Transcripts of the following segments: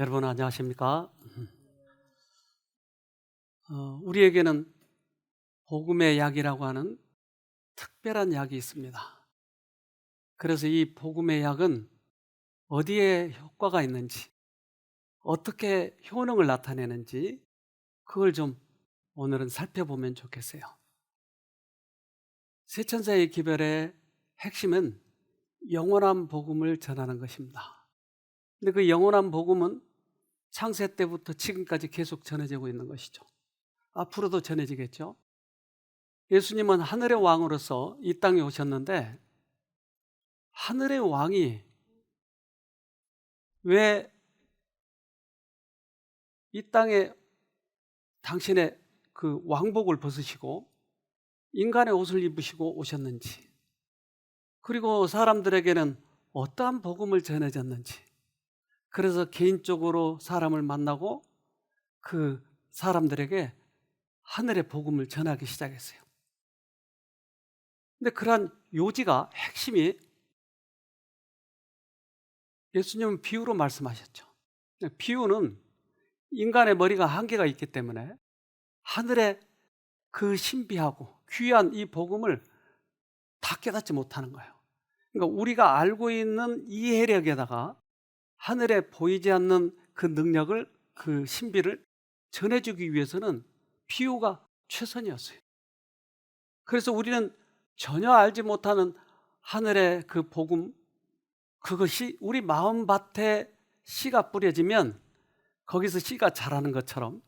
여러분 안녕하십니까? 우리에게는 복음의 약이라고 하는 특별한 약이 있습니다. 그래서 이 복음의 약은 어디에 효과가 있는지, 어떻게 효능을 나타내는지 그걸 좀 오늘은 살펴보면 좋겠어요. 세천사의 기별의 핵심은 영원한 복음을 전하는 것입니다. 근데 그 영원한 복음은 창세 때부터 지금까지 계속 전해지고 있는 것이죠. 앞으로도 전해지겠죠. 예수님은 하늘의 왕으로서 이 땅에 오셨는데 하늘의 왕이 왜 이 땅에 당신의 그 왕복을 벗으시고 인간의 옷을 입으시고 오셨는지, 그리고 사람들에게는 어떠한 복음을 전해졌는지, 그래서 개인적으로 사람을 만나고 그 사람들에게 하늘의 복음을 전하기 시작했어요. 근데 그러한 요지가 핵심이 예수님은 비유로 말씀하셨죠. 비유는 인간의 머리가 한계가 있기 때문에 하늘의 그 신비하고 귀한 이 복음을 다 깨닫지 못하는 거예요. 그러니까 우리가 알고 있는 이해력에다가 하늘에 보이지 않는 그 능력을, 그 신비를 전해주기 위해서는 비유가 최선이었어요. 그래서 우리는 전혀 알지 못하는 하늘의 그 복음, 그것이 우리 마음밭에 씨가 뿌려지면 거기서 씨가 자라는 것처럼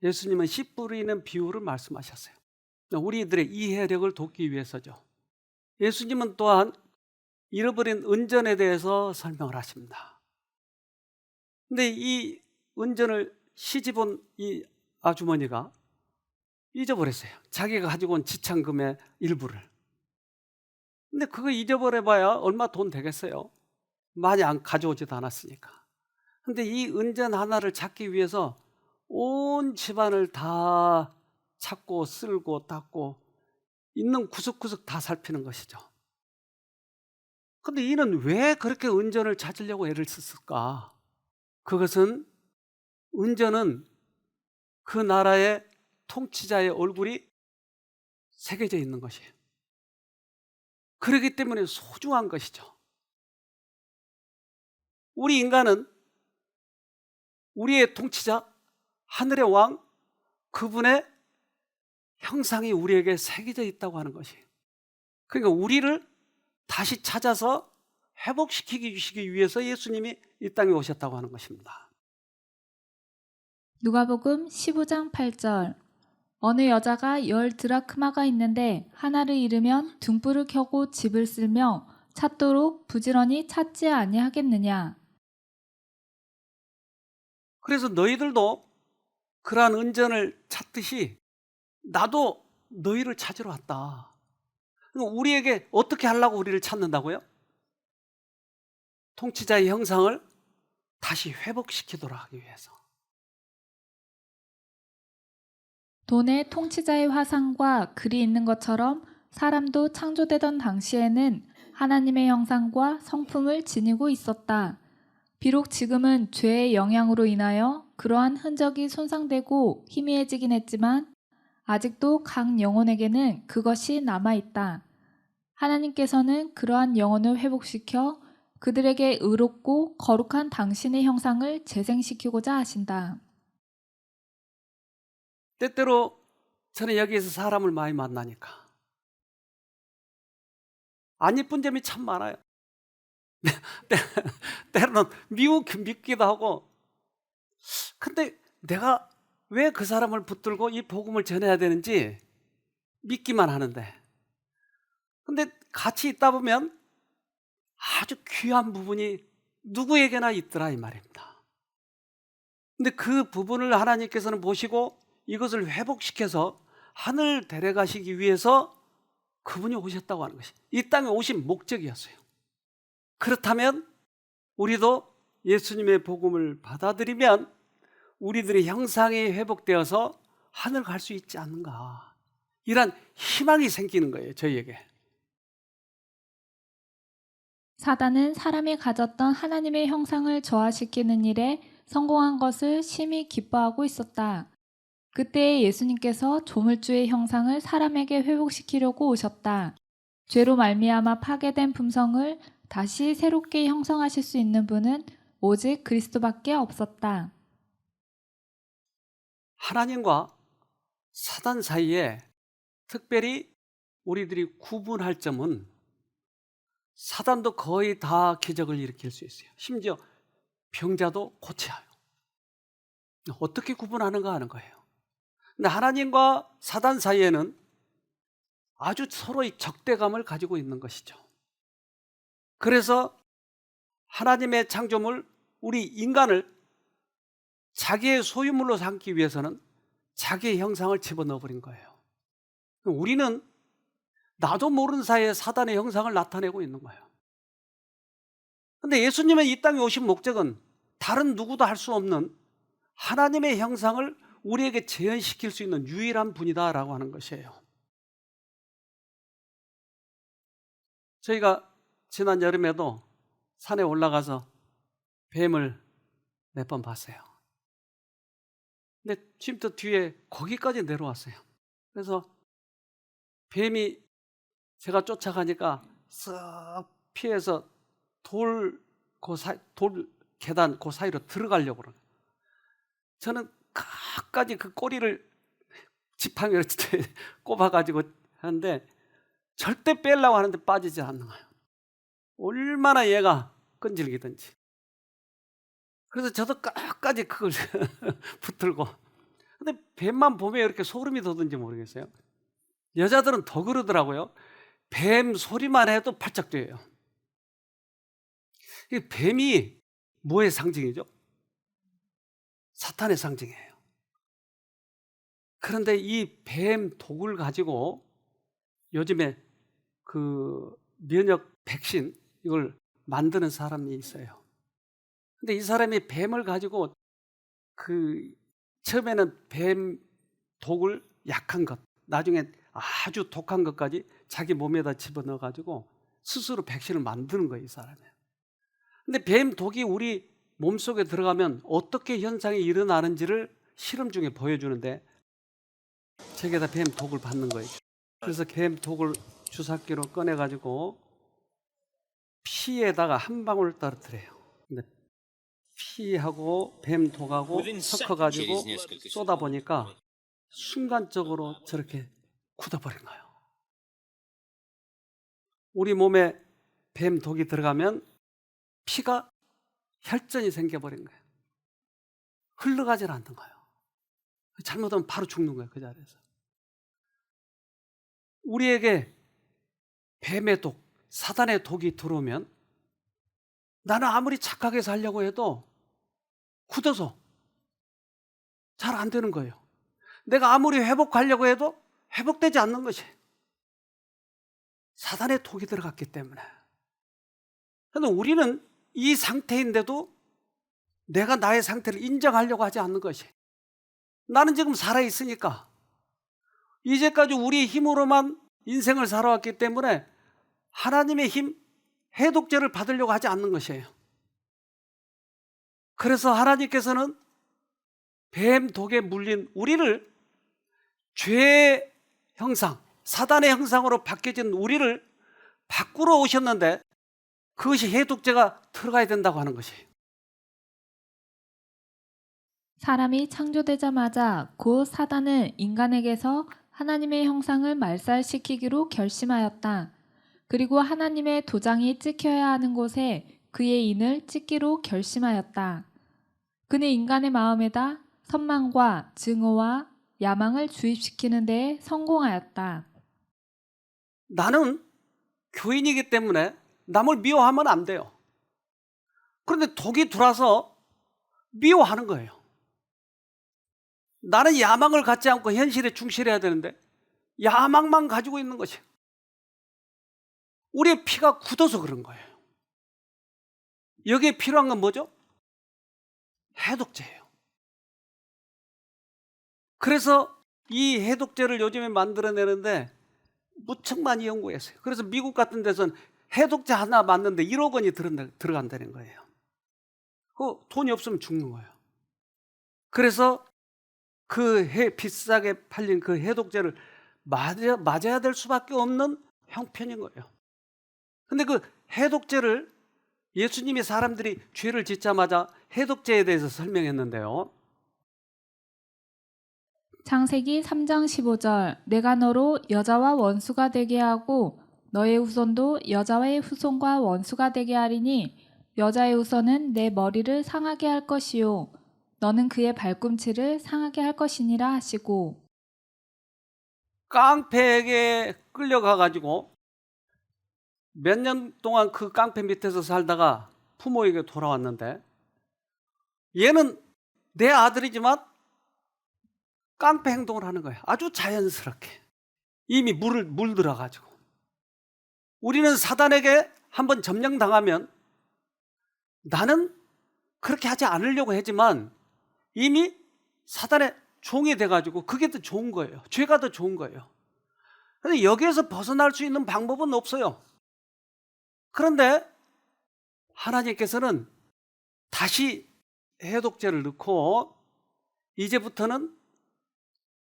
예수님은 씨 뿌리는 비유를 말씀하셨어요. 우리들의 이해력을 돕기 위해서죠. 예수님은 또한 잃어버린 은전에 대해서 설명을 하십니다. 근데 이 은전을 시집온 이 아주머니가 잊어버렸어요. 자기가 가지고 온 지참금의 일부를. 근데 그거 잊어버려봐야 얼마 돈 되겠어요? 많이 안 가져오지도 않았으니까. 근데 이 은전 하나를 찾기 위해서 온 집안을 다 찾고 쓸고 닦고 있는 구석구석 다 살피는 것이죠. 근데 이는 왜 그렇게 은전을 찾으려고 애를 썼을까? 그것은, 은전은 그 나라의 통치자의 얼굴이 새겨져 있는 것이에요. 그렇기 때문에 소중한 것이죠. 우리 인간은 우리의 통치자, 하늘의 왕, 그분의 형상이 우리에게 새겨져 있다고 하는 것이에요. 그러니까 우리를 다시 찾아서 회복시키기 위해서 예수님이 이 땅에 오셨다고 하는 것입니다. 누가복음 15장 8절. 어느 여자가 10드라크마가 있는데 하나를 잃으면 등불을 켜고 집을 쓸며 찾도록 부지런히 찾지 아니하겠느냐. 그래서 너희들도 그러한 은전을 찾듯이 나도 너희를 찾으러 왔다. 그러니까 우리에게 어떻게 하려고 우리를 찾는다고요? 통치자의 형상을 다시 회복시키도록 하기 위해서. 돈의 통치자의 화상과 글이 있는 것처럼 사람도 창조되던 당시에는 하나님의 형상과 성품을 지니고 있었다. 비록 지금은 죄의 영향으로 인하여 그러한 흔적이 손상되고 희미해지긴 했지만 아직도 각 영혼에게는 그것이 남아있다. 하나님께서는 그러한 영혼을 회복시켜 그들에게 의롭고 거룩한 당신의 형상을 재생시키고자 하신다. 때때로 저는 여기에서 사람을 많이 만나니까 안 예쁜 점이 참 많아요. 때로는 밉기도 하고, 근데 내가 왜 그 사람을 붙들고 이 복음을 전해야 되는지 믿기만 하는데, 근데 같이 있다 보면 아주 귀한 부분이 누구에게나 있더라 이 말입니다. 근데 그 부분을 하나님께서는 보시고 이것을 회복시켜서 하늘 데려가시기 위해서 그분이 오셨다고 하는 것이 이 땅에 오신 목적이었어요. 그렇다면 우리도 예수님의 복음을 받아들이면 우리들의 형상이 회복되어서 하늘 갈 수 있지 않는가, 이런 희망이 생기는 거예요, 저희에게. 사단은 사람이 가졌던 하나님의 형상을 저하시키는 일에 성공한 것을 심히 기뻐하고 있었다. 그때 예수님께서 조물주의 형상을 사람에게 회복시키려고 오셨다. 죄로 말미암아 파괴된 품성을 다시 새롭게 형성하실 수 있는 분은 오직 그리스도밖에 없었다. 하나님과 사단 사이에 특별히 우리들이 구분할 점은 사단도 거의 다 기적을 일으킬 수 있어요. 심지어 병자도 고쳐요. 어떻게 구분하는가 하는 거예요. 근데 하나님과 사단 사이에는 아주 서로의 적대감을 가지고 있는 것이죠. 그래서 하나님의 창조물, 우리 인간을 자기의 소유물로 삼기 위해서는 자기의 형상을 집어넣어 버린 거예요. 우리는 나도 모르는 사이에 사단의 형상을 나타내고 있는 거예요. 그런데 예수님은 이 땅에 오신 목적은 다른 누구도 할 수 없는 하나님의 형상을 우리에게 재현시킬 수 있는 유일한 분이다라고 하는 것이에요. 저희가 지난 여름에도 산에 올라가서 뱀을 몇 번 봤어요. 근데 쉼터 뒤에 거기까지 내려왔어요. 그래서 뱀이 제가 쫓아가니까 쓱 피해서 돌 계단 그 사이로 들어가려고 그래요. 저는 끝까지 그 꼬리를 지팡이로 꼽아가지고 하는데 절대 빼려고 하는데 빠지지 않는 거예요. 얼마나 얘가 끈질기든지. 그래서 저도 끝까지 그걸 붙들고. 근데 뱀만 보면 이렇게 소름이 돋는지 모르겠어요. 여자들은 더 그러더라고요. 뱀 소리만 해도 팔짝 뛰어요. 이 뱀이 뭐의 상징이죠? 사탄의 상징이에요. 그런데 이 뱀 독을 가지고 요즘에 그 면역 백신 이걸 만드는 사람이 있어요. 근데 이 사람이 뱀을 가지고 처음에는 뱀 독을 약한 것, 나중에 아주 독한 것까지 자기 몸에다 집어넣어 가지고 스스로 백신을 만드는 거예요, 이 사람이. 근데 뱀 독이 우리 몸속에 들어가면 어떻게 현상이 일어나는지를 실험 중에 보여주는데 저기에다 뱀 독을 받는 거예요. 그래서 뱀 독을 주사기로 꺼내 가지고 피에다가 한 방울 떨어뜨려요. 근데 피하고 뱀 독하고 섞어 가지고 쏟아 보니까 순간적으로 저렇게 굳어버린 거예요. 우리 몸에 뱀 독이 들어가면 피가 혈전이 생겨버린 거예요. 흘러가질 않는 거예요. 잘못하면 바로 죽는 거예요, 그 자리에서. 우리에게 뱀의 독, 사단의 독이 들어오면 나는 아무리 착하게 살려고 해도 굳어서 잘 안 되는 거예요. 내가 아무리 회복하려고 해도 회복되지 않는 것이 사단의 독이 들어갔기 때문에. 그런데 우리는 이 상태인데도 내가 나의 상태를 인정하려고 하지 않는 것이, 나는 지금 살아있으니까 이제까지 우리의 힘으로만 인생을 살아왔기 때문에 하나님의 힘, 해독제를 받으려고 하지 않는 것이에요. 그래서 하나님께서는 뱀 독에 물린 우리를 죄의 형상, 사단의 형상으로 바뀌어진 우리를 바꾸러 오셨는데 그것이 해독제가 들어가야 된다고 하는 것이에요. 사람이 창조되자마자 곧 사단은 인간에게서 하나님의 형상을 말살시키기로 결심하였다. 그리고 하나님의 도장이 찍혀야 하는 곳에 그의 인을 찍기로 결심하였다. 그는 인간의 마음에다 선망과 증오와 야망을 주입시키는 데에 성공하였다. 나는 교인이기 때문에 남을 미워하면 안 돼요. 그런데 독이 들어와서 미워하는 거예요. 나는 야망을 갖지 않고 현실에 충실해야 되는데 야망만 가지고 있는 것이에요. 우리의 피가 굳어서 그런 거예요. 여기에 필요한 건 뭐죠? 해독제예요. 그래서 이 해독제를 요즘에 만들어내는데 무척 많이 연구했어요. 그래서 미국 같은 데서는 해독제 하나 맞는데 1억 원이 들어간다는 거예요. 그 돈이 없으면 죽는 거예요. 그래서 비싸게 팔린 그 해독제를 맞아야 될 수밖에 없는 형편인 거예요. 근데 그 해독제를 예수님이 사람들이 죄를 짓자마자 해독제에 대해서 설명했는데요. 창세기 3장 15절 내가 너로 여자와 원수가 되게 하고 너의 후손도 여자의 후손과 원수가 되게 하리니 여자의 후손은 내 머리를 상하게 할 것이요 너는 그의 발꿈치를 상하게 할 것이니라 하시고 깡패에게 끌려가 가지고 몇 년 동안 그 깡패 밑에서 살다가 부모에게 돌아왔는데 얘는 내 아들이지만 깡패 행동을 하는 거예요. 아주 자연스럽게. 이미 물들어 가지고. 우리는 사단에게 한번 점령당하면 나는 그렇게 하지 않으려고 했지만 이미 사단의 종이 돼 가지고 그게 더 좋은 거예요. 죄가 더 좋은 거예요. 근데 여기에서 벗어날 수 있는 방법은 없어요. 그런데 하나님께서는 다시 해독제를 넣고 이제부터는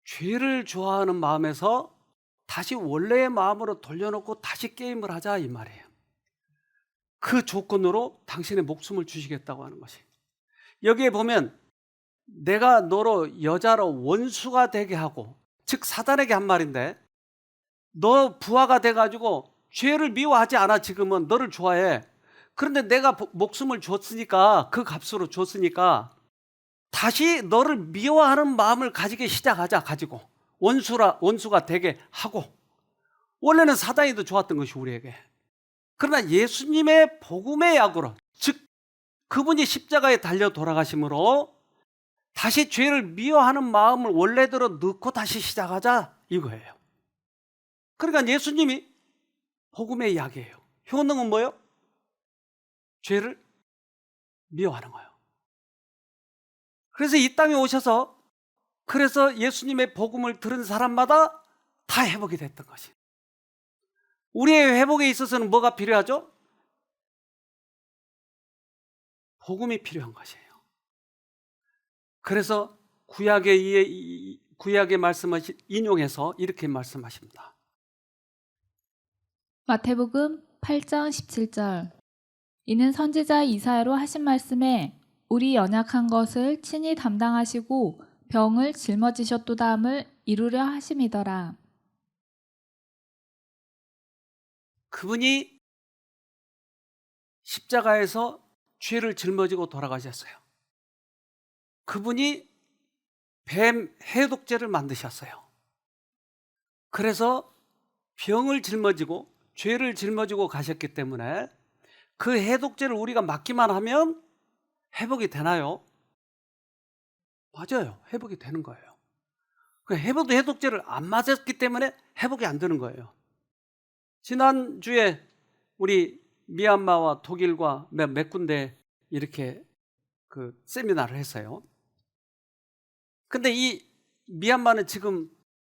죄를 좋아하는 마음에서 다시 원래의 마음으로 돌려놓고 다시 게임을 하자 이 말이에요. 그 조건으로 당신의 목숨을 주시겠다고 하는 것이. 여기에 보면 내가 너로 여자로 원수가 되게 하고, 즉 사단에게 한 말인데 너 부하가 돼가지고 죄를 미워하지 않아. 지금은 너를 좋아해. 그런데 내가 목숨을 줬으니까, 그 값으로 줬으니까 다시 너를 미워하는 마음을 가지기 시작하자. 가지고 원수가 되게 하고. 원래는 사단이 더 좋았던 것이 우리에게. 그러나 예수님의 복음의 약으로, 즉 그분이 십자가에 달려 돌아가심으로 다시 죄를 미워하는 마음을 원래대로 넣고 다시 시작하자 이거예요. 그러니까 예수님이 복음의 약이에요. 효능은 뭐예요? 죄를 미워하는 거예요. 그래서 이 땅에 오셔서, 그래서 예수님의 복음을 들은 사람마다 다 회복이 됐던 것이. 우리의 회복에 있어서는 뭐가 필요하죠? 복음이 필요한 것이에요. 그래서 구약의 말씀을 인용해서 이렇게 말씀하십니다. 마태복음 8장 17절 이는 선지자 이사야로 하신 말씀에 우리 연약한 것을 친히 담당하시고 병을 짊어지셨도다함을 이루려 하심이더라. 그분이 십자가에서 죄를 짊어지고 돌아가셨어요. 그분이 뱀 해독제를 만드셨어요. 그래서 병을 짊어지고 죄를 짊어지고 가셨기 때문에 그 해독제를 우리가 맞기만 하면 회복이 되나요? 맞아요. 회복이 되는 거예요. 그 해독제를 안 맞았기 때문에 회복이 안 되는 거예요. 지난주에 우리 미얀마와 독일과 몇 군데 이렇게 그 세미나를 했어요. 근데 이 미얀마는 지금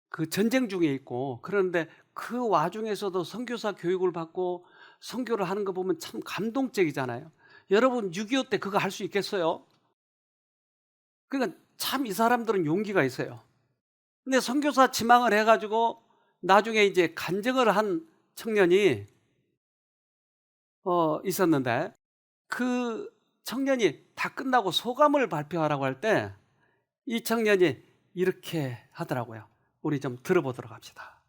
그 전쟁 중에 있고, 그런데 그 와중에서도 선교사 교육을 받고 선교를 하는 거 보면 참 감동적이잖아요. 여러분 6.25 때 그거 할 수 있겠어요? 그러니까 참 이 사람들은 용기가 있어요. 근데 선교사 지망을 해가지고 나중에 이제 간증을 한 청년이 있었는데, 그 청년이 다 끝나고 소감을 발표하라고 할 때 이 청년이 이렇게 하더라고요. 우리 좀 들어보도록 합시다.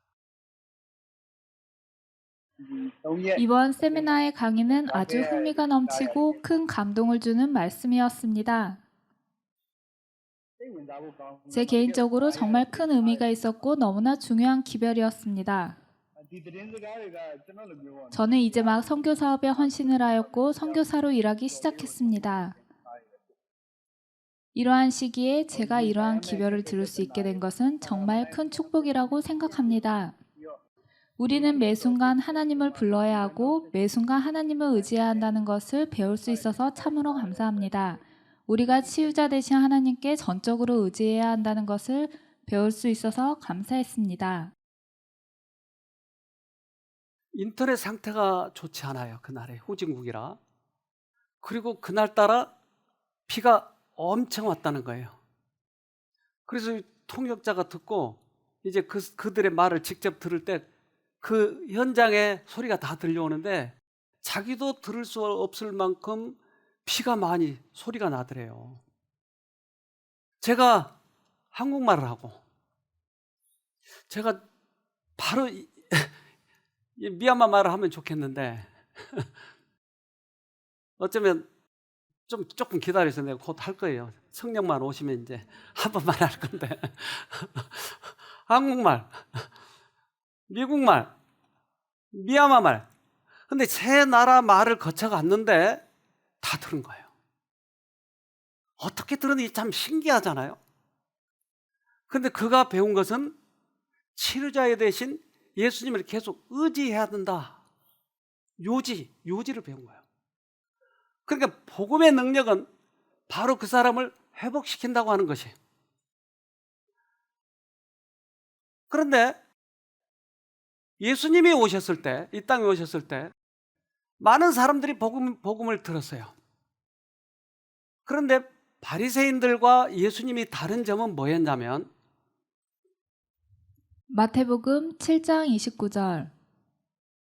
이번 세미나의 강의는 아주 흥미가 넘치고 큰 감동을 주는 말씀이었습니다. 제 개인적으로 정말 큰 의미가 있었고 너무나 중요한 기별이었습니다. 저는 이제 막 선교 사업에 헌신을 하였고 선교사로 일하기 시작했습니다. 이러한 시기에 제가 이러한 기별을 들을 수 있게 된 것은 정말 큰 축복이라고 생각합니다. 우리는 매 순간 하나님을 불러야 하고 매 순간 하나님을 의지해야 한다는 것을 배울 수 있어서 참으로 감사합니다. 우리가 치유자 되신 하나님께 전적으로 의지해야 한다는 것을 배울 수 있어서 감사했습니다. 인터넷 상태가 좋지 않아요. 그날에 후진국이라. 그리고 그날따라 비가 엄청 왔다는 거예요. 그래서 이 통역자가 듣고 이제 그들의 말을 직접 들을 때 그 현장에 소리가 다 들려오는데 자기도 들을 수 없을 만큼 피가 많이 소리가 나더래요. 제가 한국말을 하고 제가 바로 이 미얀마 말을 하면 좋겠는데 어쩌면 조금 기다려서 내가 곧 할 거예요. 성령만 오시면 이제 한 번만 할 건데 한국말, 미국말, 미얀마 말. 근데 세 나라 말을 거쳐갔는데 다 들은 거예요. 어떻게 들었는지 참 신기하잖아요. 근데 그가 배운 것은 치료자에 대신 예수님을 계속 의지해야 된다. 요지를 배운 거예요. 그러니까 복음의 능력은 바로 그 사람을 회복시킨다고 하는 것이에요. 그런데 예수님이 오셨을 때, 이 땅에 오셨을 때 많은 사람들이 복음을 들었어요. 그런데 바리새인들과 예수님이 다른 점은 뭐였냐면 마태복음 7장 29절.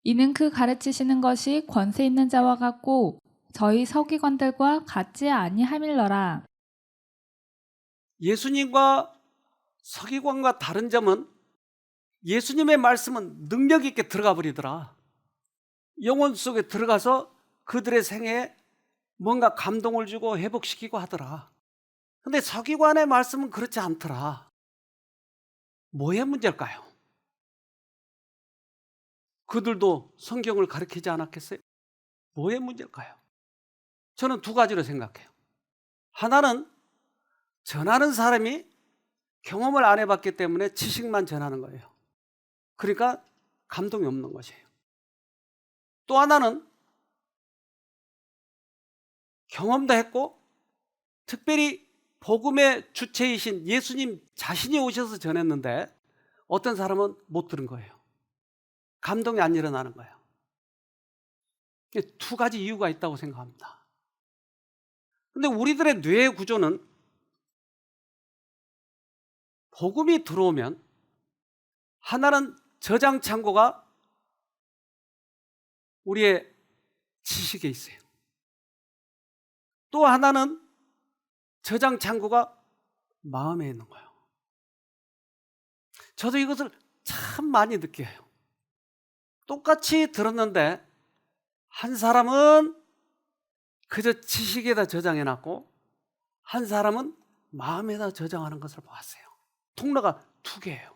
이는 그 가르치시는 것이 권세 있는 자와 같고 저희 서기관들과 같지 아니함일러라. 예수님과 서기관과 다른 점은 예수님의 말씀은 능력 있게 들어가 버리더라. 영혼 속에 들어가서 그들의 생애에 뭔가 감동을 주고 회복시키고 하더라. 근데 서기관의 말씀은 그렇지 않더라. 뭐의 문제일까요? 그들도 성경을 가르치지 않았겠어요? 뭐의 문제일까요? 저는 두 가지로 생각해요. 하나는 전하는 사람이 경험을 안 해봤기 때문에 지식만 전하는 거예요. 그러니까 감동이 없는 것이에요. 또 하나는 경험도 했고 특별히 복음의 주체이신 예수님 자신이 오셔서 전했는데 어떤 사람은 못 들은 거예요. 감동이 안 일어나는 거예요. 두 가지 이유가 있다고 생각합니다. 근데 우리들의 뇌 구조는 복음이 들어오면 하나는 저장 창고가 우리의 지식에 있어요. 또 하나는 저장 창고가 마음에 있는 거예요. 저도 이것을 참 많이 느껴요. 똑같이 들었는데 한 사람은 그저 지식에다 저장해놨고 한 사람은 마음에다 저장하는 것을 보았어요. 통로가 두 개예요.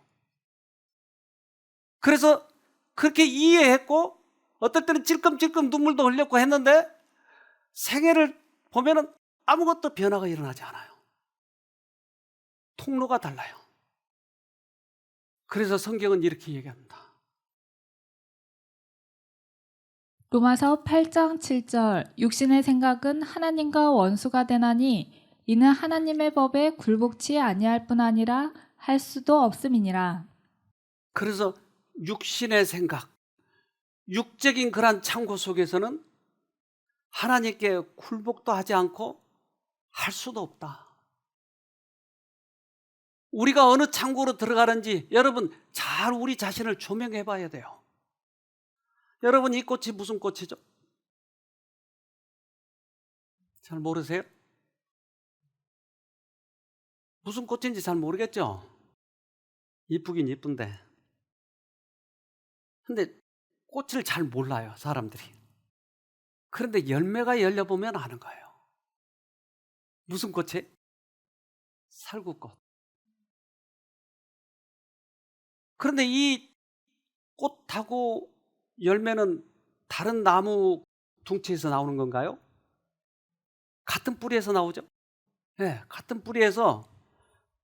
그래서 그렇게 이해했고 어떨 때는 찔끔찔끔 눈물도 흘렸고 했는데 생애를 보면은 아무것도 변화가 일어나지 않아요. 통로가 달라요. 그래서 성경은 이렇게 얘기합니다. 로마서 8장 7절. 육신의 생각은 하나님과 원수가 되나니 이는 하나님의 법에 굴복치 아니할 뿐 아니라 할 수도 없음이니라. 그래서 육신의 생각, 육적인 그런 창고 속에서는 하나님께 굴복도 하지 않고 할 수도 없다. 우리가 어느 창고로 들어가는지 여러분 잘 우리 자신을 조명해 봐야 돼요. 여러분 이 꽃이 무슨 꽃이죠? 잘 모르세요? 무슨 꽃인지 잘 모르겠죠? 이쁘긴 이쁜데. 근데 꽃을 잘 몰라요, 사람들이. 그런데 열매가 열려보면 아는 거예요. 무슨 꽃이? 살구꽃. 그런데 이 꽃하고 열매는 다른 나무 둥치에서 나오는 건가요? 같은 뿌리에서 나오죠? 네, 같은 뿌리에서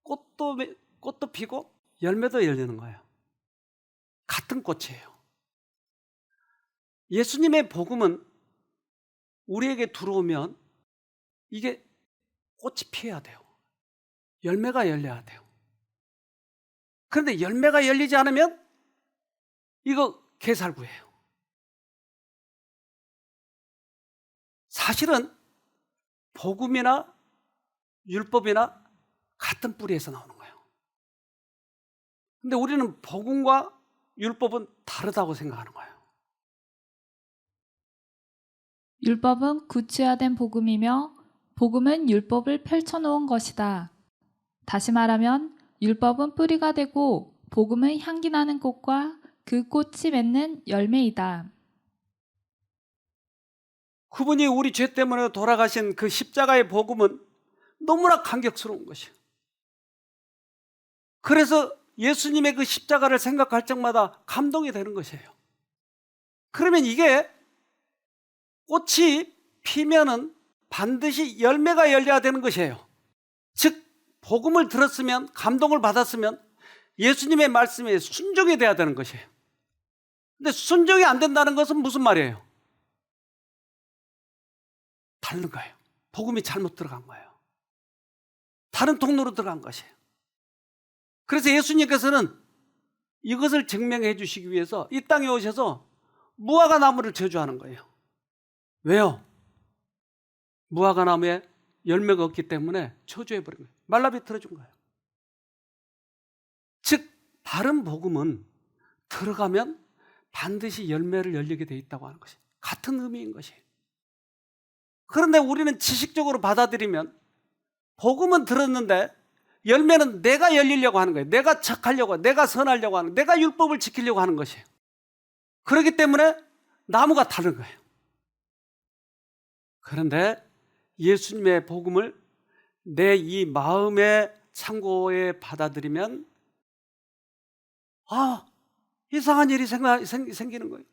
꽃도 피고 열매도 열리는 거예요. 같은 꽃이에요. 예수님의 복음은 우리에게 들어오면 이게 꽃이 피어야 돼요. 열매가 열려야 돼요. 그런데 열매가 열리지 않으면 이거 개살구예요. 사실은 복음이나 율법이나 같은 뿌리에서 나오는 거예요. 근데 우리는 복음과 율법은 다르다고 생각하는 거예요. 율법은 구체화된 복음이며 복음은 율법을 펼쳐놓은 것이다. 다시 말하면 율법은 뿌리가 되고 복음은 향기 나는 꽃과 그 꽃이 맺는 열매이다. 그분이 우리 죄 때문에 돌아가신 그 십자가의 복음은 너무나 감격스러운 것이에요. 그래서 예수님의 그 십자가를 생각할 적마다 감동이 되는 것이에요. 그러면 이게 꽃이 피면은 반드시 열매가 열려야 되는 것이에요. 즉 복음을 들었으면, 감동을 받았으면 예수님의 말씀에 순종이 돼야 되는 것이에요. 근데 순종이 안 된다는 것은 무슨 말이에요? 다른 거예요. 복음이 잘못 들어간 거예요. 다른 통로로 들어간 것이에요. 그래서 예수님께서는 이것을 증명해 주시기 위해서 이 땅에 오셔서 무화과 나무를 저주하는 거예요. 왜요? 무화과 나무에 열매가 없기 때문에 저주해 버린 거예요. 말라비틀어 준 거예요. 즉 바른 복음은 들어가면 반드시 열매를 열리게 돼 있다고 하는 것이 같은 의미인 것이에요. 그런데 우리는 지식적으로 받아들이면 복음은 들었는데 열매는 내가 열리려고 하는 거예요. 내가 착하려고, 내가 선하려고 하는, 내가 율법을 지키려고 하는 것이에요. 그렇기 때문에 나무가 다른 거예요. 그런데 예수님의 복음을 내 이 마음의 창고에 받아들이면 이상한 일이 생기는 거예요.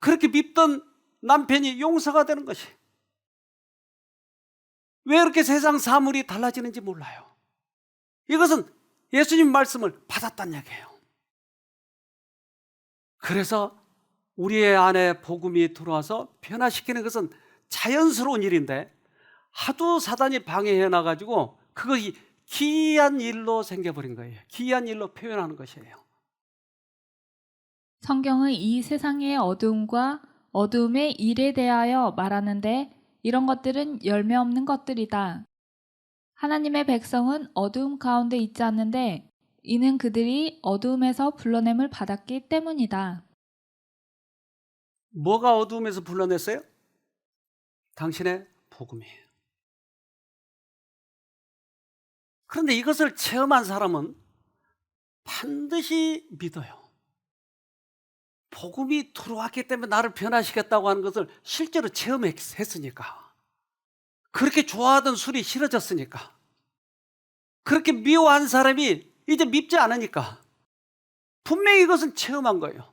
그렇게 밉던 남편이 용서가 되는 것이. 왜 이렇게 세상 사물이 달라지는지 몰라요. 이것은 예수님 말씀을 받았단 얘기예요. 그래서 우리의 안에 복음이 들어와서 변화시키는 것은 자연스러운 일인데 하도 사단이 방해해 놔가지고 그것이 기이한 일로 생겨버린 거예요. 기이한 일로 표현하는 것이에요. 성경은 이 세상의 어두움과 어두움의 일에 대하여 말하는데 이런 것들은 열매 없는 것들이다. 하나님의 백성은 어두움 가운데 있지 않는데 이는 그들이 어두움에서 불러냄을 받았기 때문이다. 뭐가 어두움에서 불러냈어요? 당신의 복음이에요. 그런데 이것을 체험한 사람은 반드시 믿어요. 복음이 들어왔기 때문에 나를 변화시켰다고 하는 것을 실제로 체험했으니까. 그렇게 좋아하던 술이 싫어졌으니까. 그렇게 미워한 사람이 이제 밉지 않으니까. 분명히 이것은 체험한 거예요.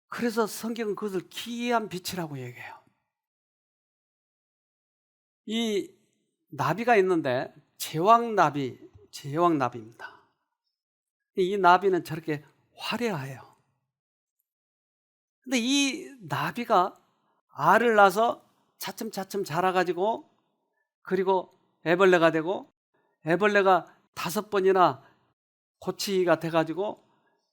그래서 성경은 그것을 기이한 빛이라고 얘기해요. 이 나비가 있는데 제왕나비입니다. 이 나비는 저렇게 화려해요. 근데 이 나비가 알을 낳아서 차츰차츰 자라가지고 그리고 애벌레가 되고 애벌레가 5번이나 고치가 돼가지고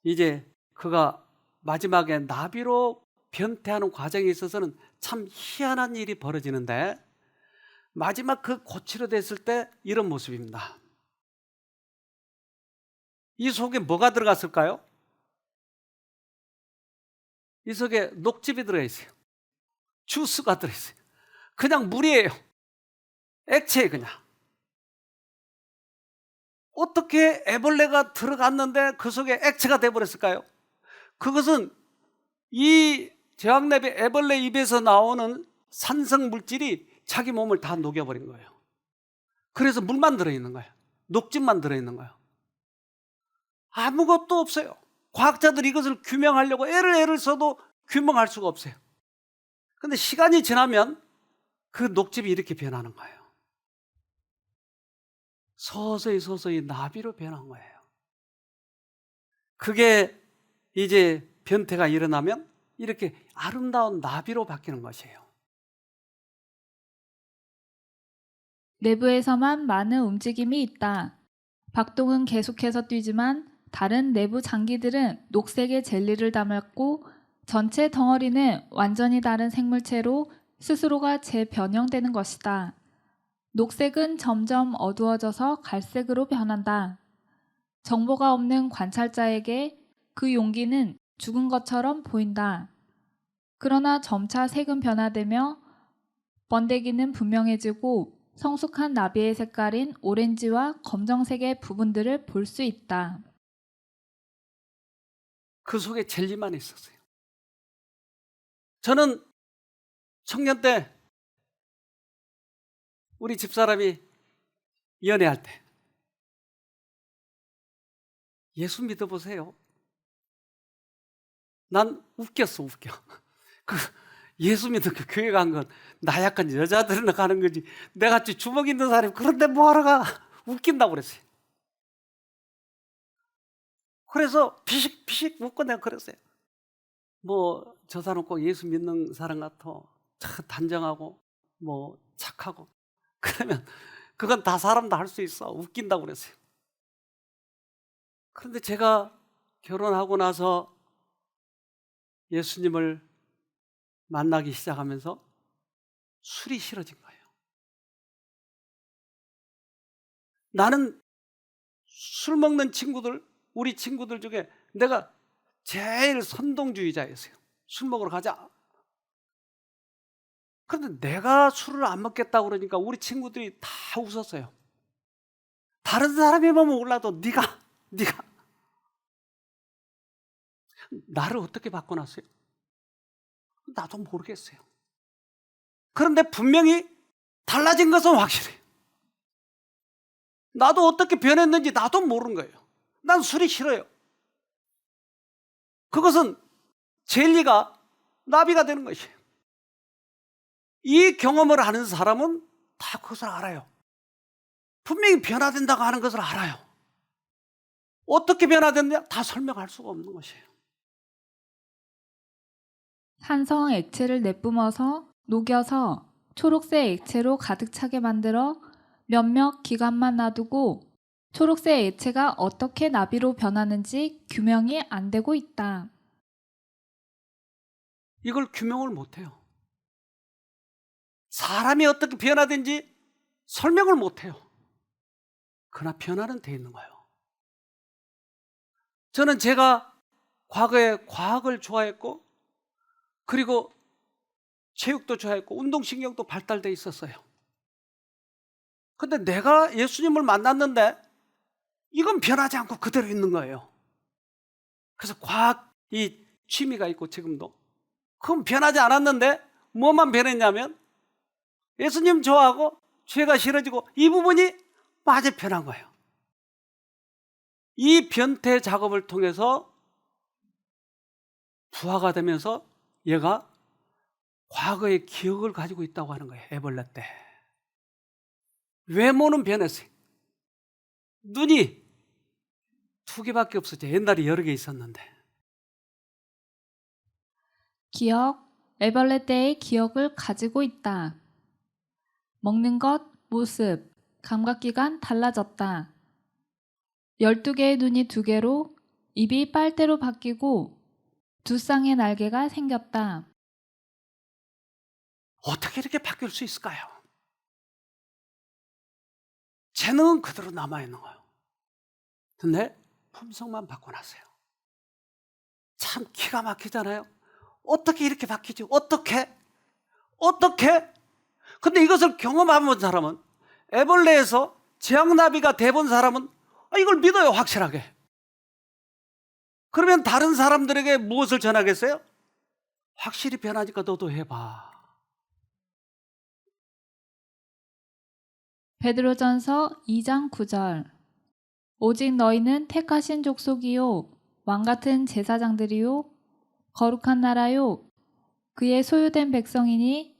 이제 그가 마지막에 나비로 변태하는 과정에 있어서는 참 희한한 일이 벌어지는데 마지막 그 고치로 됐을 때 이런 모습입니다. 이 속에 뭐가 들어갔을까요? 이 속에 녹즙이 들어있어요. 주스가 들어있어요. 그냥 물이에요. 액체예요, 그냥. 어떻게 애벌레가 들어갔는데 그 속에 액체가 돼버렸을까요? 그것은 이 제왕나비 애벌레 입에서 나오는 산성 물질이 자기 몸을 다 녹여버린 거예요. 그래서 물만 들어있는 거예요. 녹즙만 들어있는 거예요. 아무것도 없어요. 과학자들이 이것을 규명하려고 애를 써도 규명할 수가 없어요. 근데 시간이 지나면 그 녹즙이 이렇게 변하는 거예요. 서서히 나비로 변한 거예요. 그게 이제 변태가 일어나면 이렇게 아름다운 나비로 바뀌는 것이에요. 내부에서만 많은 움직임이 있다. 박동은 계속해서 뛰지만 다른 내부 장기들은 녹색의 젤리를 담았고 전체 덩어리는 완전히 다른 생물체로 스스로가 재변형되는 것이다. 녹색은 점점 어두워져서 갈색으로 변한다. 정보가 없는 관찰자에게 그 용기는 죽은 것처럼 보인다. 그러나 점차 색은 변화되며 번데기는 분명해지고 성숙한 나비의 색깔인 오렌지와 검정색의 부분들을 볼 수 있다. 그 속에 젤리만 있었어요. 저는 청년 때 우리 집사람이 연애할 때 예수 믿어보세요. 난 웃겼어. 그 예수 믿고 교회 간 건 나약한 여자들은 가는 거지, 내같이 주먹 있는 사람이 그런데 뭐하러 가? 웃긴다고 그랬어요. 그래서 피식 웃고 내가 그랬어요. 뭐 저 사람 꼭 예수 믿는 사람 같아, 참 단정하고 뭐 착하고, 그러면 그건 다 사람 다 할 수 있어, 웃긴다고 그랬어요. 그런데 제가 결혼하고 나서 예수님을 만나기 시작하면서 술이 싫어진 거예요. 나는 술 먹는 친구들, 우리 친구들 중에 내가 제일 선동주의자였어요. 술 먹으러 가자. 그런데 내가 술을 안 먹겠다고 그러니까 우리 친구들이 다 웃었어요. 다른 사람이 보면 몰라도 네가 나를 어떻게 바꿔놨어요? 나도 모르겠어요. 그런데 분명히 달라진 것은 확실해요. 나도 어떻게 변했는지 나도 모르는 거예요. 난 술이 싫어요. 그것은 젤리가 나비가 되는 것이에요. 이 경험을 하는 사람은 다 그것을 알아요. 분명히 변화된다고 하는 것을 알아요. 어떻게 변화됐냐? 다 설명할 수가 없는 것이에요. 산성 액체를 내뿜어서 녹여서 초록색 액체로 가득 차게 만들어 몇몇 기간만 놔두고 초록색 액체가 어떻게 나비로 변하는지 규명이 안 되고 있다. 이걸 규명을 못해요. 사람이 어떻게 변화된지 설명을 못해요. 그러나 변화는 돼 있는 거예요. 저는 제가 과거에 과학을 좋아했고, 그리고 체육도 좋아했고, 운동신경도 발달돼 있었어요. 근데 내가 예수님을 만났는데 이건 변하지 않고 그대로 있는 거예요. 그래서 과학 이 취미가 있고 지금도. 그건 변하지 않았는데 뭐만 변했냐면 예수님 좋아하고 죄가 싫어지고 이 부분이 마저 변한 거예요. 이 변태 작업을 통해서 부화가 되면서 얘가 과거의 기억을 가지고 있다고 하는 거예요. 애벌레 때. 외모는 변했어요. 눈이 2개밖에 없었죠. 옛날에 여러 개 있었는데. 기억, 애벌레 때의 기억을 가지고 있다. 먹는 것, 모습, 감각기관 달라졌다. 12개의 눈이 2개로, 입이 빨대로 바뀌고 2쌍의 날개가 생겼다. 어떻게 이렇게 바뀔 수 있을까요? 재능은 그대로 남아있는 거예요. 근데 품성만 바꿔놨어요. 참 기가 막히잖아요. 어떻게 이렇게 바뀌지? 어떻게? 근데 이것을 경험해본 사람은, 애벌레에서 제왕나비가 돼본 사람은 이걸 믿어요, 확실하게. 그러면 다른 사람들에게 무엇을 전하겠어요? 확실히 변하니까 너도 해봐. 베드로전서 2장 9절. 오직 너희는 택하신 족속이요 왕같은 제사장들이요 거룩한 나라요 그의 소유된 백성이니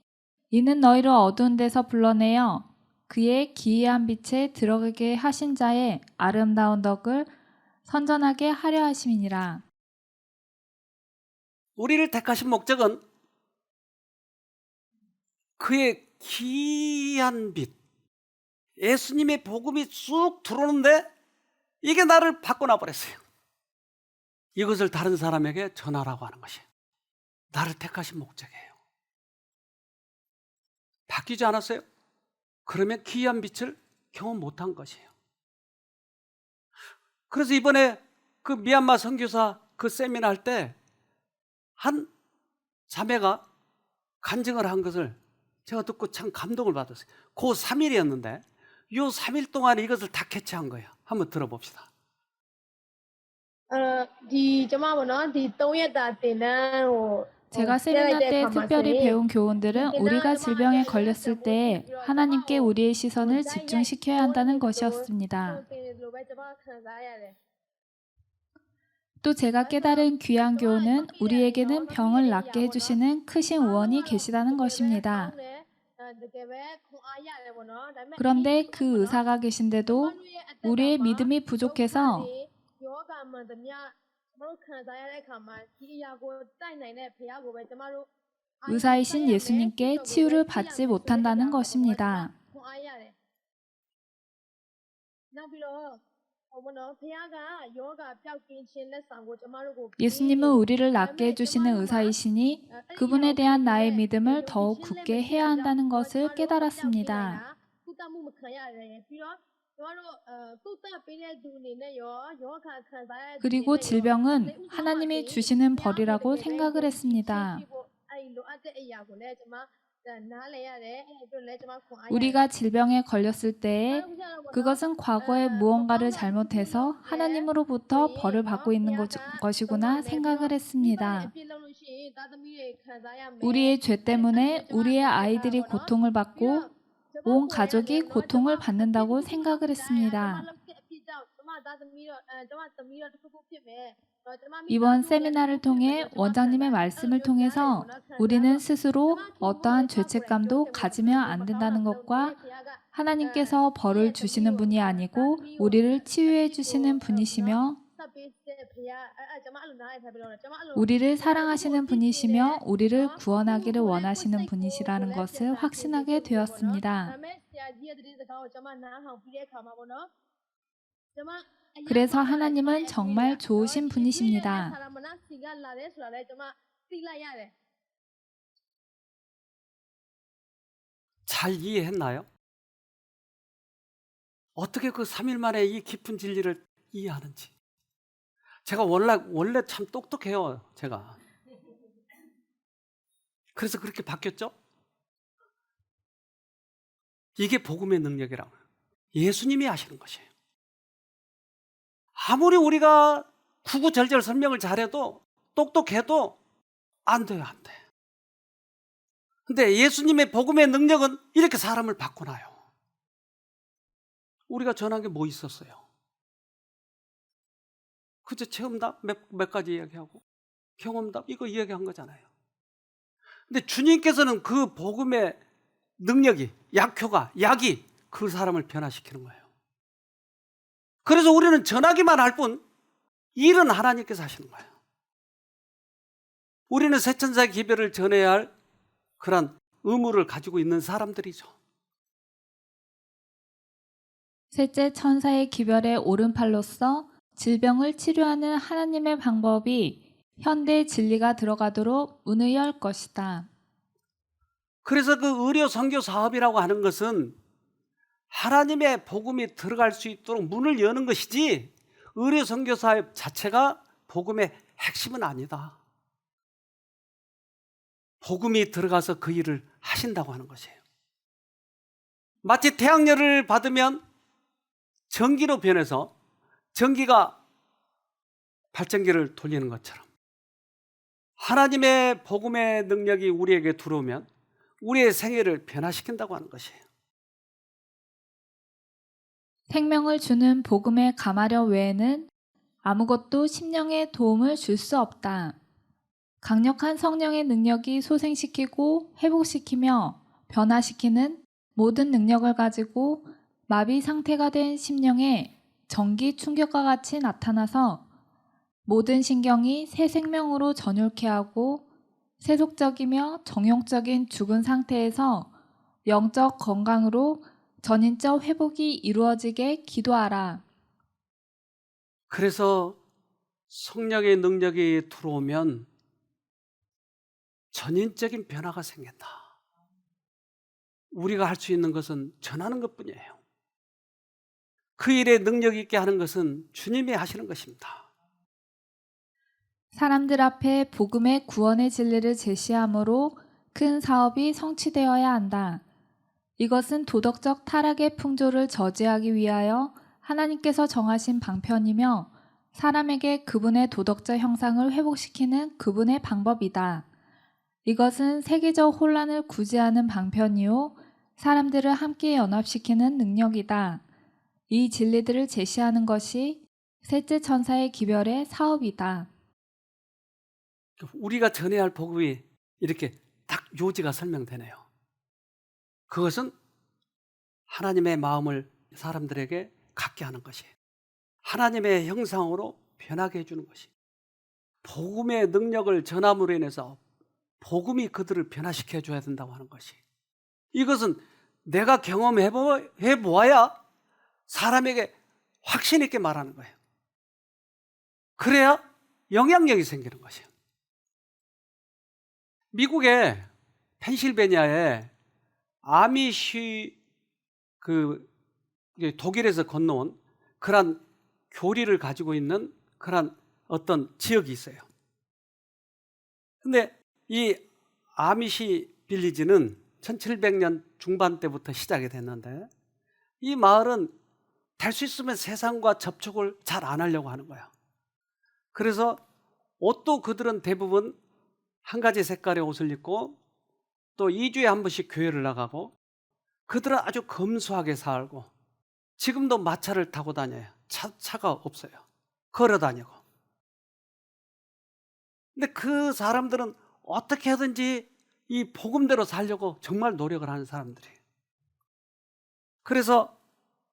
이는 너희를 어두운 데서 불러내어 그의 기이한 빛에 들어가게 하신 자의 아름다운 덕을 선전하게 하려 하심이니라. 우리를 택하신 목적은 그의 기이한 빛, 예수님의 복음이 쑥 들어오는데 이게 나를 바꿔놔 버렸어요. 이것을 다른 사람에게 전하라고 하는 것이 나를 택하신 목적이에요. 바뀌지 않았어요? 그러면 기이한 빛을 경험 못한 것이에요. 그래서 이번에 그 미얀마 선교사 그 세미나 할 때 한 자매가 간증을 한 것을 제가 듣고 참 감동을 받았어요. 그 3일이었는데 요 3일 동안에 이것을 다 캐치한 거예요. 한번 들어봅시다. ဒီ3ရက်တာသင်တန်းကို 제가 세미나 때 특별히 배운 교훈들은 우리가 질병에 걸렸을 때 하나님께 우리의 시선을 집중시켜야 한다는 것이었습니다. 또 제가 깨달은 귀한 교훈은 우리에게는 병을 낫게 해주시는 크신 우원이 계시다는 것입니다. 그런데 그 의사가 계신데도 우리의 믿음이 부족해서 의사이신 예수님께 치유를 받지 못한다는 것입니다. 예수님은 우리를 낫게 해주시는 의사이시니 그분에 대한 나의 믿음을 더욱 굳게 해야 한다는 것을 깨달았습니다. 그리고 질병은 하나님이 주시는 벌이라고 생각을 했습니다. 우리가 질병에 걸렸을 때에 그것은 과거에 무언가를 잘못해서 하나님으로부터 벌을 받고 있는 것이구나 생각을 했습니다. 우리의 죄 때문에 우리의 아이들이 고통을 받고 온 가족이 고통을 받는다고 생각을 했습니다. 이번 세미나를 통해 원장님의 말씀을 통해서 우리는 스스로 어떠한 죄책감도 가지면 안 된다는 것과 하나님께서 벌을 주시는 분이 아니고 우리를 치유해 주시는 분이시며 우리를 사랑하시는 분이시며 우리를 구원하기를 원하시는 분이시라는 것을 확신하게 되었습니다. 그래서 하나님은 정말 좋으신 분이십니다. 잘 이해했나요? 어떻게 그 3일 만에 이 깊은 진리를 이해하는지. 제가 원래 참 똑똑해요, 제가. 그래서 그렇게 바뀌었죠? 이게 복음의 능력이라고. 예수님이 하시는 것이에요. 아무리 우리가 구구절절 설명을 잘해도 똑똑해도 안 돼요, 안 돼. 근데 예수님의 복음의 능력은 이렇게 사람을 바꾸나요. 우리가 전한 게 뭐 있었어요? 그저 체험담 몇 가지 이야기하고 경험담 이거 이야기한 거잖아요. 근데 주님께서는 그 복음의 능력이 약이 그 사람을 변화시키는 거예요. 그래서 우리는 전하기만 할 뿐 일은 하나님께서 하시는 거예요. 우리는 새천사의 기별을 전해야 할 그런 의무를 가지고 있는 사람들이죠. 셋째 천사의 기별의 오른팔로서 질병을 치료하는 하나님의 방법이 현대 진리가 들어가도록 문을 열 것이다. 그래서 그 의료 선교 사업이라고 하는 것은 하나님의 복음이 들어갈 수 있도록 문을 여는 것이지 의료 선교 사업 자체가 복음의 핵심은 아니다. 복음이 들어가서 그 일을 하신다고 하는 것이에요. 마치 태양열을 받으면 전기로 변해서 전기가 발전기를 돌리는 것처럼 하나님의 복음의 능력이 우리에게 들어오면 우리의 생애를 변화시킨다고 하는 것이에요. 생명을 주는 복음의 가마력 외에는 아무것도 심령에 도움을 줄 수 없다. 강력한 성령의 능력이 소생시키고 회복시키며 변화시키는 모든 능력을 가지고 마비 상태가 된 심령에 전기 충격과 같이 나타나서 모든 신경이 새 생명으로 전율케 하고 세속적이며 정욕적인 죽은 상태에서 영적 건강으로 전인적 회복이 이루어지게 기도하라. 그래서 성령의 능력이 들어오면 전인적인 변화가 생긴다. 우리가 할 수 있는 것은 전하는 것뿐이에요. 그 일에 능력 있게 하는 것은 주님이 하시는 것입니다. 사람들 앞에 복음의 구원의 진리를 제시함으로 큰 사업이 성취되어야 한다. 이것은 도덕적 타락의 풍조를 저지하기 위하여 하나님께서 정하신 방편이며 사람에게 그분의 도덕적 형상을 회복시키는 그분의 방법이다. 이것은 세계적 혼란을 구제하는 방편이요 사람들을 함께 연합시키는 능력이다. 이 진리들을 제시하는 것이 셋째 천사의 기별의 사업이다. 우리가 전해야 할 복음이 이렇게 딱 요지가 설명되네요. 그것은 하나님의 마음을 사람들에게 갖게 하는 것이, 하나님의 형상으로 변하게 해주는 것이, 복음의 능력을 전함으로 인해서 복음이 그들을 변화시켜 줘야 된다고 하는 것이, 이것은 내가 경험해 보아야 사람에게 확신 있게 말하는 거예요. 그래야 영향력이 생기는 것이에요. 미국의 펜실베니아에 아미시 독일에서 건너온 그런 교리를 가지고 있는 그런 어떤 지역이 있어요. 근데 이 아미시 빌리지는 1700년 중반 때부터 시작이 됐는데, 이 마을은 될 수 있으면 세상과 접촉을 잘 안 하려고 하는 거야. 그래서 옷도 그들은 대부분 한 가지 색깔의 옷을 입고 또 2주에 한 번씩 교회를 나가고, 그들은 아주 검소하게 살고, 지금도 마차를 타고 다녀요. 차가 없어요. 걸어 다니고. 근데 그 사람들은 어떻게 하든지 이 복음대로 살려고 정말 노력을 하는 사람들이에요. 그래서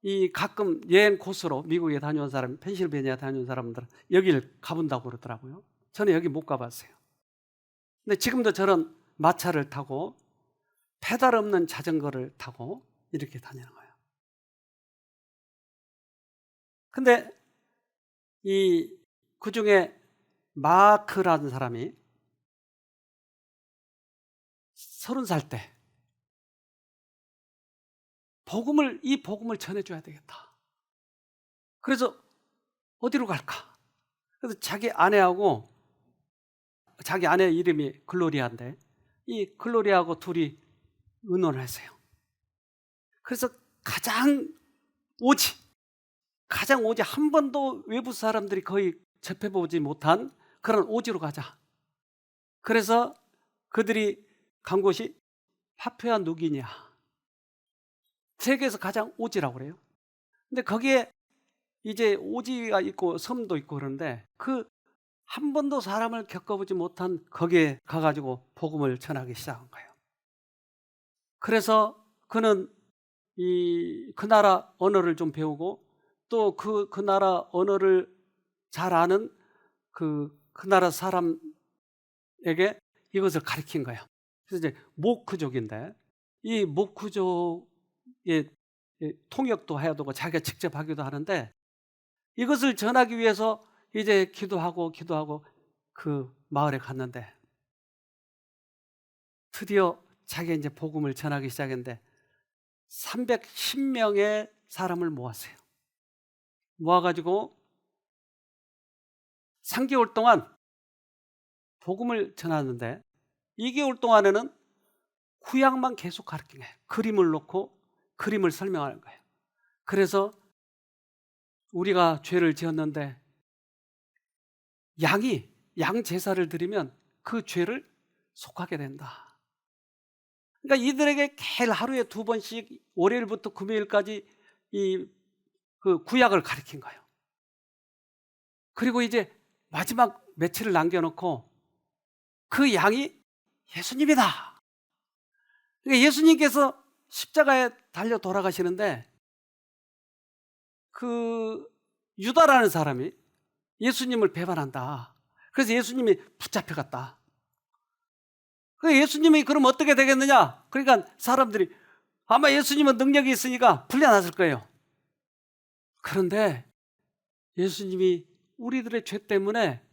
이 가끔 여행 코스로 미국에 다녀온 사람, 펜실베니아 다녀온 사람들은 여기를 가본다고 그러더라고요. 저는 여기 못 가봤어요. 근데 지금도 저런 마차를 타고 페달 없는 자전거를 타고 이렇게 다니는 거예요. 근데 그 중에 마크라는 사람이 30살 때 이 복음을 전해줘야 되겠다. 그래서 어디로 갈까? 그래서 자기 아내 이름이 글로리아인데, 이 글로리아하고 둘이 의논을 했어요. 그래서 가장 오지 한 번도 외부 사람들이 거의 접해보지 못한 그런 오지로 가자. 그래서 그들이 간 곳이 파푸아 누기니아, 세계에서 가장 오지라고 그래요. 근데 거기에 이제 오지가 있고 섬도 있고 그런데, 그 한 번도 사람을 겪어보지 못한 거기에 가가지고 복음을 전하기 시작한 거예요. 그래서 그는 그 나라 언어를 좀 배우고, 또 그 나라 언어를 잘 아는 그 나라 사람에게 이것을 가르친 거예요. 그래서 이제 모크족인데, 이 모크족의 통역도 해야 되고 자기가 직접 하기도 하는데, 이것을 전하기 위해서 이제 기도하고 그 마을에 갔는데, 드디어 자기가 이제 복음을 전하기 시작했는데 310명의 사람을 모았어요. 모아가지고 3개월 동안 복음을 전하는데, 2개월 동안에는 구약만 계속 가르친 거예요. 그림을 놓고 그림을 설명하는 거예요. 그래서 우리가 죄를 지었는데 양 제사를 드리면 그 죄를 속하게 된다. 그러니까 이들에게 매일 하루에 2번씩 월요일부터 금요일까지 그 구약을 가르친 거예요. 그리고 이제 마지막 며칠을 남겨놓고 그 양이 예수님이다. 그러니까 예수님께서 십자가에 달려 돌아가시는데, 그 유다라는 사람이 예수님을 배반한다. 그래서 예수님이 붙잡혀갔다. 예수님이 그럼 어떻게 되겠느냐? 그러니까 사람들이 아마 예수님은 능력이 있으니까 풀려났을 거예요. 그런데 예수님이 우리들의 죄 때문에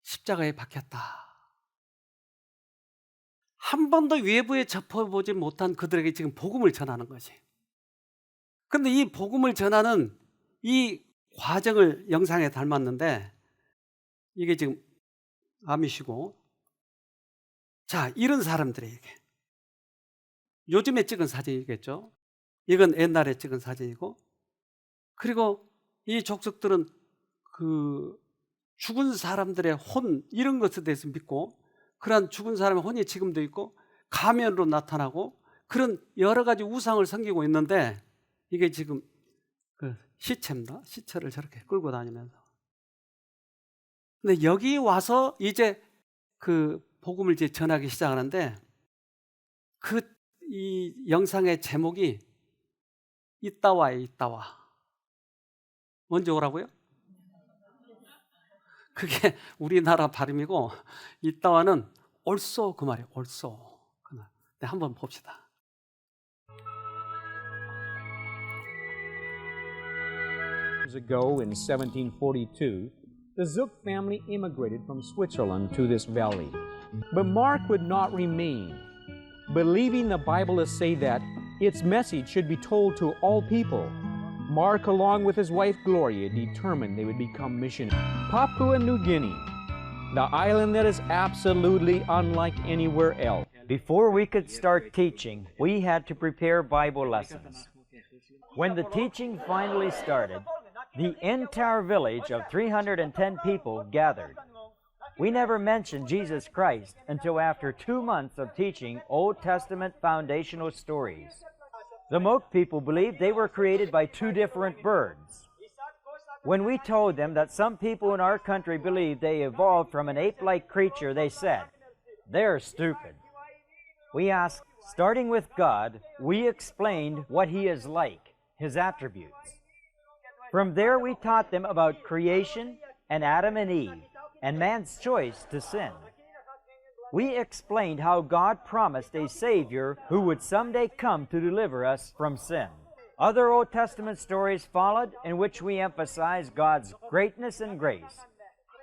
십자가에 박혔다. 한 번도 외부에 접해보지 못한 그들에게 지금 복음을 전하는 거지. 그런데 이 복음을 전하는 이 과정을 영상에 담았는데 이게 지금 아미시고, 자, 이런 사람들에게 요즘에 찍은 사진이겠죠. 이건 옛날에 찍은 사진이고, 그리고 이 족속들은 그 죽은 사람들의 혼 이런 것에 대해서 믿고, 그러한 죽은 사람의 혼이 지금도 있고 가면으로 나타나고 그런 여러 가지 우상을 섬기고 있는데, 이게 지금 그 시체입니다. 시체를 저렇게 끌고 다니면서. 근데 여기 와서 이제 그 복음을 이제 전하기 시작하는데, 이 영상의 제목이 이따와예요. 이따와. 먼저 오라고요? 그게 우리나라 발음이고, 이따와는 also 그 말이에요. also. 그 말. 네, 한번 봅시다. Years ago in 1742, the Zook family immigrated from Switzerland to this valley. But Mark would not remain, believing the Bible to say that its message should be told to all people. Mark, along with his wife Gloria, determined they would become missionaries. Papua New Guinea, the island that is absolutely unlike anywhere else. Before we could start teaching, we had to prepare Bible lessons. When the teaching finally started, the entire village of 310 people gathered. We never mentioned Jesus Christ until after 2 months of teaching Old Testament foundational stories. The Moke people believed they were created by 2 different birds. When we told them that some people in our country believe they evolved from an ape-like creature, they said, "They're stupid." We asked, starting with God, we explained what He is like, His attributes. From there we taught them about creation and Adam and Eve and man's choice to sin. We explained how God promised a Savior who would someday come to deliver us from sin. Other Old Testament stories followed in which we emphasized God's greatness and grace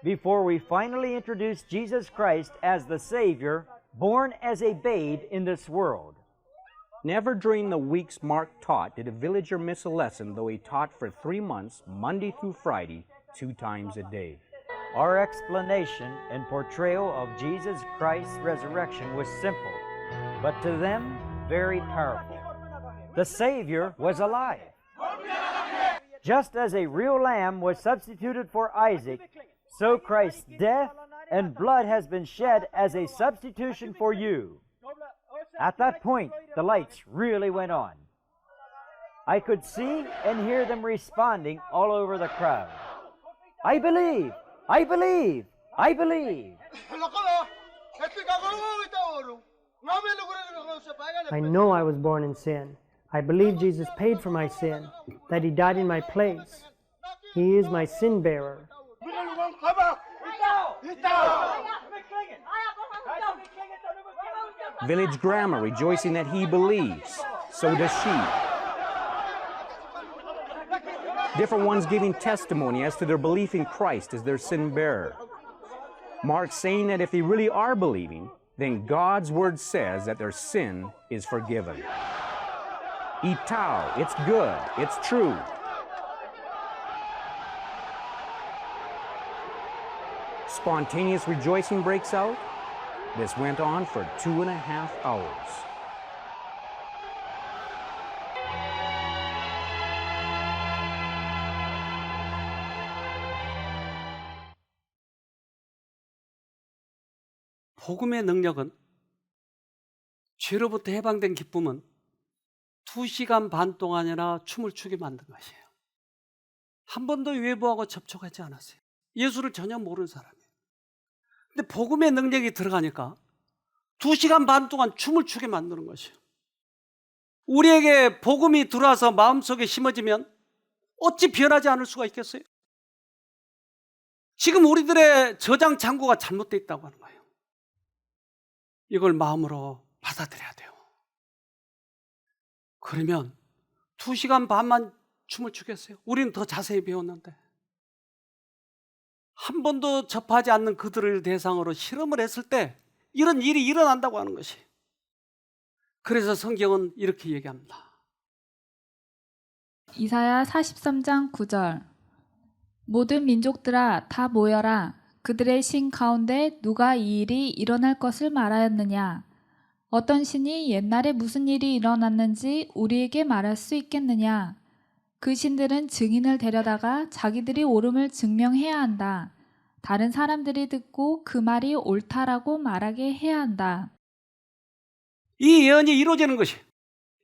before we finally introduced Jesus Christ as the Savior born as a babe in this world. Never during the weeks Mark taught did a villager miss a lesson, though he taught for 3 months, Monday through Friday, 2 times a day. Our explanation and portrayal of Jesus Christ's resurrection was simple, but to them, very powerful. The Savior was alive. Just as a real lamb was substituted for Isaac, so Christ's death and blood has been shed as a substitution for you. At that point, the lights really went on. I could see and hear them responding all over the crowd. I believe! I believe! I believe! I know I was born in sin. I believe Jesus paid for my sin, that He died in my place. He is my sin bearer. Village grandma rejoicing that he believes. So does she. Different ones giving testimony as to their belief in Christ as their sin bearer. Mark saying that if they really are believing, then God's word says that their sin is forgiven. Itao, it's good, it's true. Spontaneous rejoicing breaks out. This went on for 2.5 hours. 복음의 능력은, 죄로부터 해방된 기쁨은 2시간 반 동안이나 춤을 추게 만든 것이에요. 한 번도 외부하고 접촉하지 않았어요. 예수를 전혀 모르는 사람이에요. 근데 복음의 능력이 들어가니까 2시간 반 동안 춤을 추게 만드는 것이에요. 우리에게 복음이 들어와서 마음속에 심어지면 어찌 변하지 않을 수가 있겠어요? 지금 우리들의 저장 창고가 잘못되어 있다고 하는 거예요. 이걸 마음으로 받아들여야 돼요. 그러면 2시간 반만 춤을 추겠어요? 우리는 더 자세히 배웠는데. 한 번도 접하지 않는 그들을 대상으로 실험을 했을 때 이런 일이 일어난다고 하는 것이. 그래서 성경은 이렇게 얘기합니다. 이사야 43장 9절. 모든 민족들아 다 모여라. 그들의 신 가운데 누가 이 일이 일어날 것을 말하였느냐? 어떤 신이 옛날에 무슨 일이 일어났는지 우리에게 말할 수 있겠느냐? 그 신들은 증인을 데려다가 자기들이 옳음을 증명해야 한다. 다른 사람들이 듣고 그 말이 옳다라고 말하게 해야 한다. 이 예언이 이루어지는 것이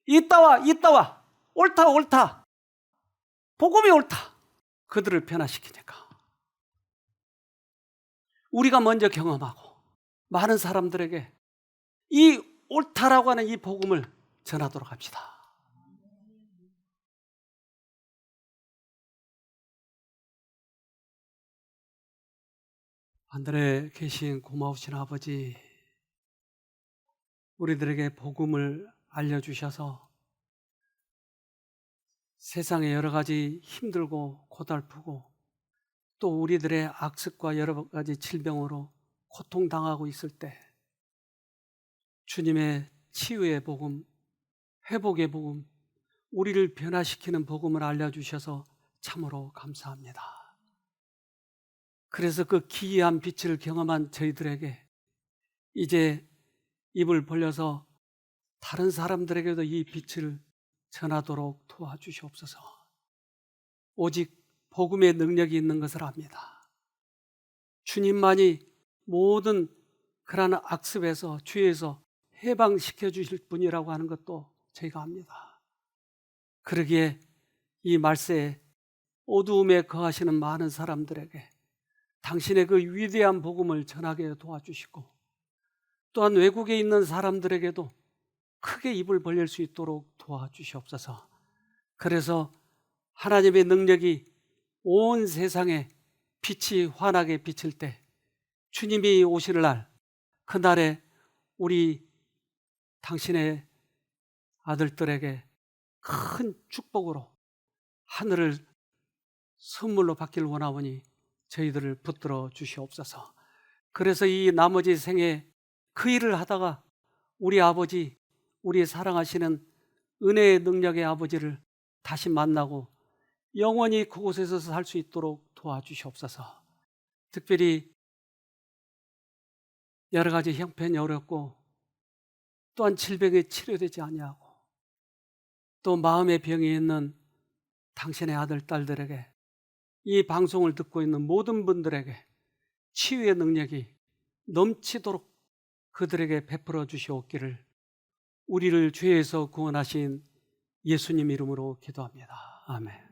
있다와 옳다 복음이 옳다. 그들을 변화시키니까 우리가 먼저 경험하고 많은 사람들에게 이 옳다라고 하는 이 복음을 전하도록 합시다. 하늘에 계신 고마우신 아버지, 우리들에게 복음을 알려주셔서 세상에 여러 가지 힘들고 고달프고 또 우리들의 악습과 여러 가지 질병으로 고통당하고 있을 때 주님의 치유의 복음, 회복의 복음, 우리를 변화시키는 복음을 알려주셔서 참으로 감사합니다. 그래서 그 기이한 빛을 경험한 저희들에게 이제 입을 벌려서 다른 사람들에게도 이 빛을 전하도록 도와주시옵소서. 오직 복음의 능력이 있는 것을 압니다. 주님만이 모든 그러한 악습에서 죄에서 해방시켜 주실 분이라고 하는 것도 저희가 압니다. 그러기에 이 말세에 어두움에 거하시는 많은 사람들에게 당신의 그 위대한 복음을 전하게 도와주시고 또한 외국에 있는 사람들에게도 크게 입을 벌릴 수 있도록 도와주시옵소서. 그래서 하나님의 능력이 온 세상에 빛이 환하게 비칠 때 주님이 오실 날, 그날에 우리 당신의 아들들에게 큰 축복으로 하늘을 선물로 받길 원하오니 저희들을 붙들어 주시옵소서. 그래서 이 나머지 생에 그 일을 하다가 우리 아버지, 우리 사랑하시는 은혜의 능력의 아버지를 다시 만나고 영원히 그곳에서 살 수 있도록 도와주시옵소서. 특별히 여러 가지 형편이 어렵고 또한 질병에 치료되지 아니하고 또 마음의 병이 있는 당신의 아들, 딸들에게 이 방송을 듣고 있는 모든 분들에게 치유의 능력이 넘치도록 그들에게 베풀어 주시옵기를 우리를 죄에서 구원하신 예수님 이름으로 기도합니다. 아멘.